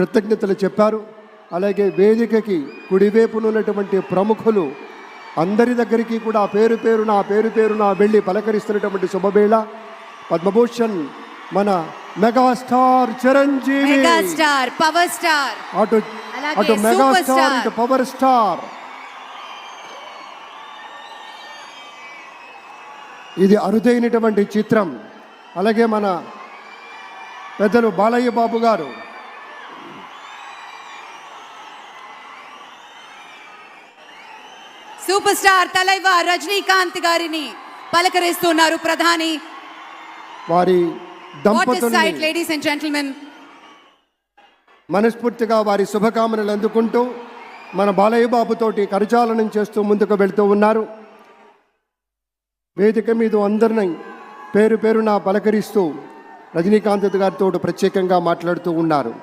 కృతజ్ఞతలు చెప్పారు. అలాగే వేదికకి కుడివైపునున్నటువంటి ప్రముఖులు అందరి దగ్గరికి కూడా పేరు పేరున వెళ్ళి పలకరిస్తున్నటువంటి శుభవేళ. పద్మభూషణ్ మన megastar Chiranjeevi, megastar power star, అటు మెగాస్టార్ ఇటు పవర్ స్టార్. ఇది అరుదైనటువంటి చిత్రం. అలాగే మన పెద్దలు బాలయ్య బాబు గారు, సూపర్ స్టార్ తలైవర్ రజనీకాంత్ గారిని పలకరిస్తున్నారు ప్రధాని. వారి దంపతుల్ని లేడీస్ అండ్ జెంటిల్మెన్ మనస్ఫూర్తిగా వారి శుభకామనలు అందుకుంటూ మన బాలయ్య బాబుతోటి కరచాలనం చేస్తూ ముందుకు వెళ్తూ ఉన్నారు. వేదిక మీద అందరినీ పేరున పలకరిస్తూ రజనీకాంత్ గారితో ప్రత్యేకంగా మాట్లాడుతూ ఉన్నారు.